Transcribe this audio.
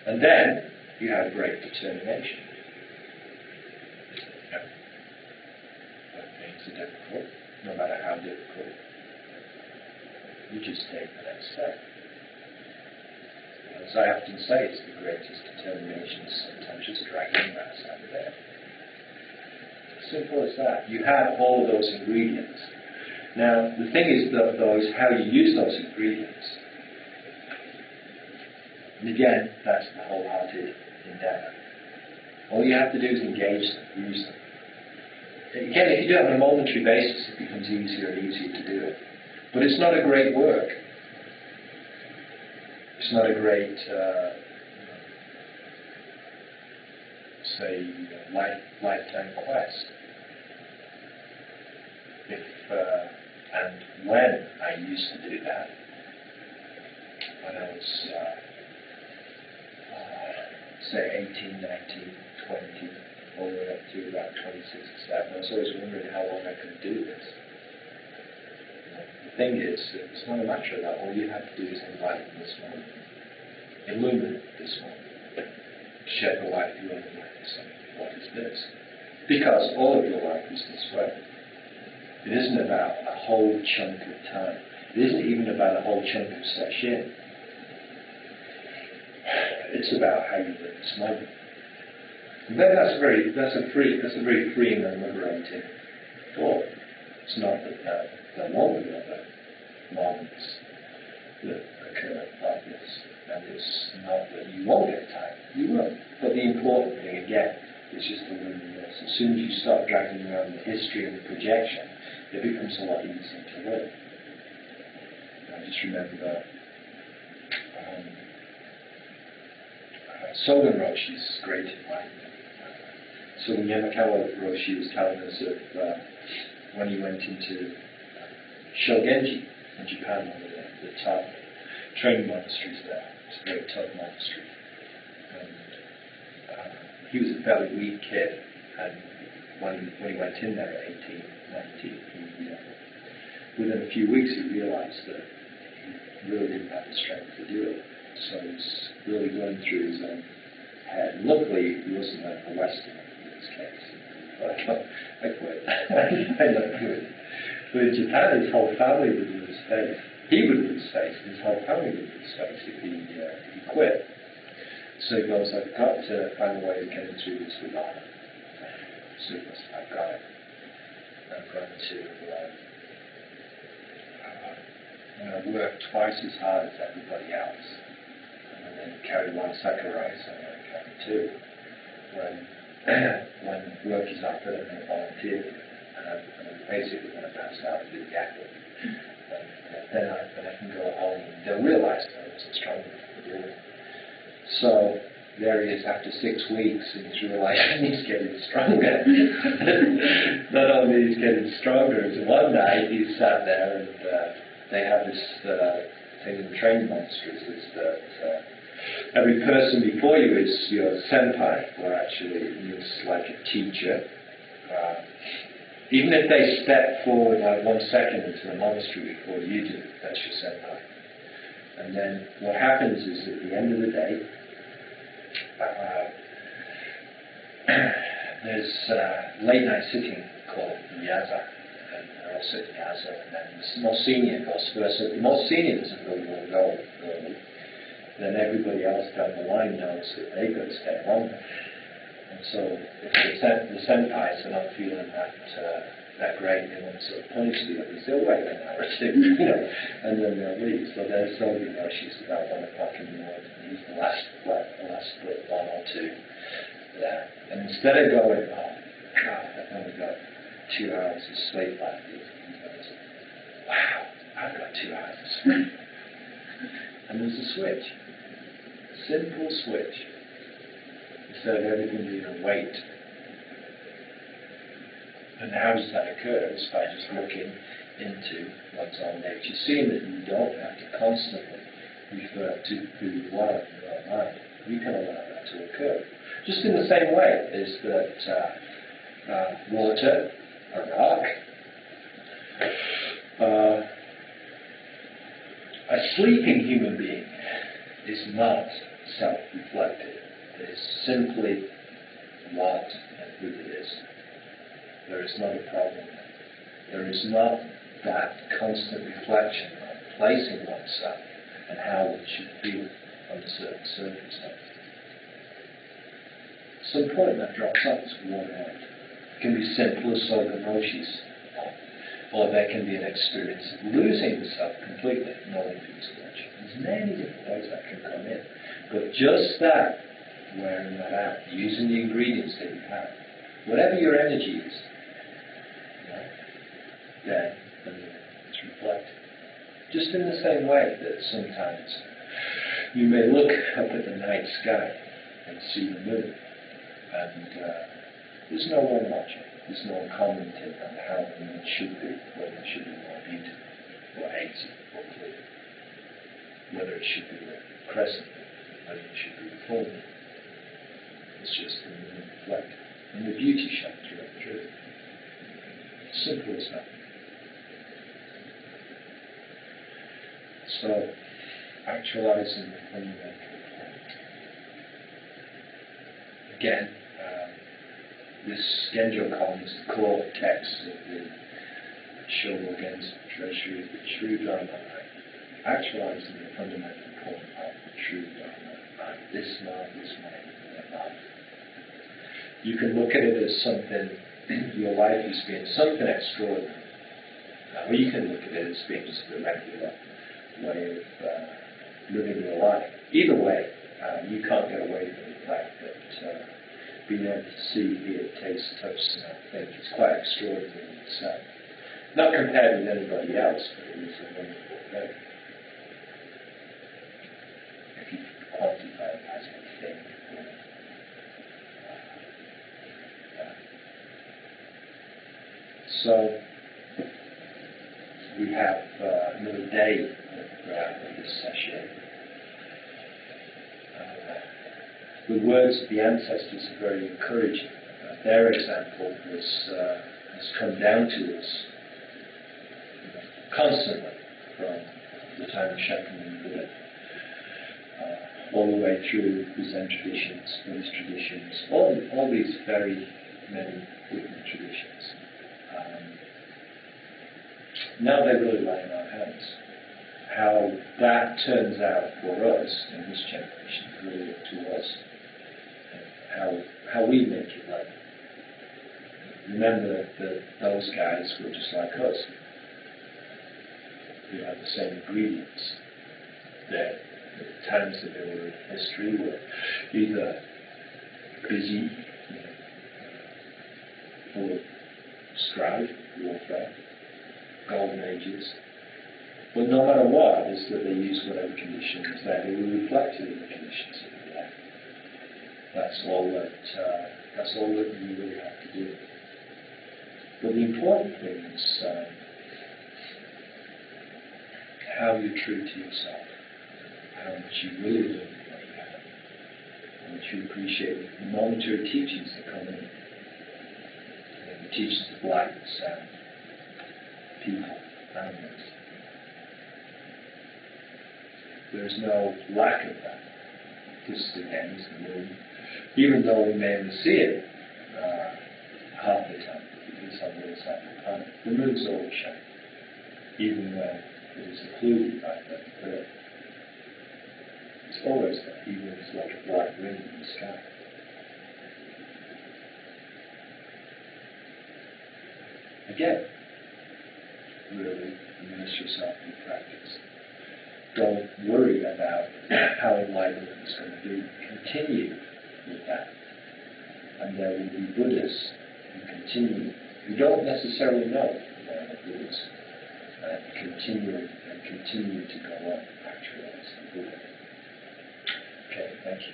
And then you have great determination. When things are difficult, no matter how difficult, you just take the next step. As I often say, it's the greatest determination is sometimes just dragging that out of there. Simple as that. You have all of those ingredients. Now, the thing is, though, is how you use those ingredients. And again, that's the wholehearted endeavor. All you have to do is engage them, use them. Again, if you do it on a momentary basis, it becomes easier and easier to do it. But it's not a great work. It's not a great, say, lifetime quest. If and when I used to do that, when I was, say, 18, 19, 20, all the way up to about 26 or 7, I was always wondering how long I could do this. The thing is, it's not a matter of that. All you have to do is enlighten this moment. Illuminate this moment. Shed the light of your own light. So, what is this? Because all of your life is this way. It isn't about a whole chunk of time. It isn't even about a whole chunk of session. It's about how you live this moment. And then that's a very freeing and liberating thought. It's not that there won't be other moments that occur like this, and it's not that you won't get tired. You will. But the important thing again is just to learn this. As soon as you start dragging around the history and the projection, it becomes a lot easier to live. I just remember Sogen Roshi's great enlightenment. Sogen Yamakawa Roshi was telling us of when he went into Shogenji in Japan, one of the top training monasteries there. It's a very tough monastery. And he was a fairly weak kid, and when he went in there at 18, 19, within a few weeks he realized that he really didn't have the strength to do it. So he was really going through his own head. And luckily, he wasn't a Westerner in this case. But I quit. I left good. But in Japan, his whole family would lose faith. He would lose faith. His whole family would lose faith if he quit. So he goes, I've got to find a way of getting through this with honor. So he goes, I've got it. I'm going to work twice as hard as everybody else. And then carry one second rise and then carry two. When work is up, I'm going to volunteer, and I'm basically going to pass out and do the effort. Then I can go home and they'll realize that I wasn't strong enough to do it. So there he is after 6 weeks, and he's realizing he's getting stronger. Not only is he getting stronger, as one night he sat there and they have this thing in training monasteries is that every person before you is your senpai, or actually it means like a teacher. Even if they step forward like 1 second into the monastery before you do, that's your senpai. And then what happens is at the end of the day, there's late night sitting called Yaza. And they're all sitting Yaza, and then the most senior goes first. So if the most senior doesn't really want to go early, then everybody else down the line knows that they've got to stay longer. And so if the senpais are not feeling that great, they want to sort of punish the others, they'll wait an hour or two, and then they'll leave. So there's Sogen Roshi's about 1 o'clock in the morning, and he's the last split 1 or 2 there. And instead of going, oh God, I've only got 2 hours of sleep left, he goes, wow, I've got 2 hours of sleep. And there's a switch. Simple switch. Instead of everything being a weight. And how does that occur? It's by just looking into one's own nature, seeing that you don't have to constantly refer to who you are in your own mind. You can allow that to occur. Just in the same way as that water, a rock, a sleeping human being is not self-reflected. It is simply what and who it is. There is not a problem. There is not that constant reflection on placing oneself and how one should feel under certain circumstances. At some point that drops off as worn out. It can be simple as Soga Roshi's, or there can be an experience of losing the self completely, knowing who's watching. There's many different ways that can come in. But just that, wearing that out, using the ingredients that you have, whatever your energy is, then it's reflected. Just in the same way that sometimes you may look up at the night sky and see the moon, and there's no one watching. There's no one commenting on how the moon should be, whether it should be more beautiful, or hazy, or clear, whether it should be a crescent, whether it should be a full moon. It's just the moon reflected, and the beauty shines right through. Simple as that. So, actualizing the fundamental point. Again, this Genjo Kon is the core text of the Shobogen's treasury of the true Dharma mind. Actualizing the fundamental point of the true Dharma mind. This mind, and life. You can look at it as something, your life as being something extraordinary. Or you can look at it as being just a regular way of living your life. Either way, you can't get away from the fact that being able to see, hear, taste, touch, smell, think is quite extraordinary in itself. Not compared with anybody else, but it is a wonderful thing. If you quantify it as a thing. So, we have another day of this session. The words of the ancestors are very encouraging. Their example has come down to us constantly from the time of Shakyamuni Buddha, all the way through the Zen traditions, Buddhist traditions, all these very many different traditions. Now they really lie in our hands. How that turns out for us in this generation is really up to us. How we make it like. Remember that those guys were just like us. They had the same ingredients. The times that they were in history were either busy, full of strife, warfare, golden ages. But no matter what, is that they used whatever conditions there. They were reflected in the conditions of the day. That's all that you really have to do. But the important thing is how you're true to yourself, how much you really learn what you have, how much you appreciate the momentary teachings that come in. The teachings of light, sound, people, animals. There's no lack of that. Just again is the moon. Even though we may only see it half the time, it's on the other side of the planet, the moon's always shining, even when it is occluded by the earth. It's always there, even if it's like a black ring in the sky. Again, really immerse yourself in practice. Don't worry about how enlightenment is going to be. Continue with that. And there will be Buddhists who don't necessarily know the Buddhists, continue to go on actualizing the Buddha. Okay, thank you.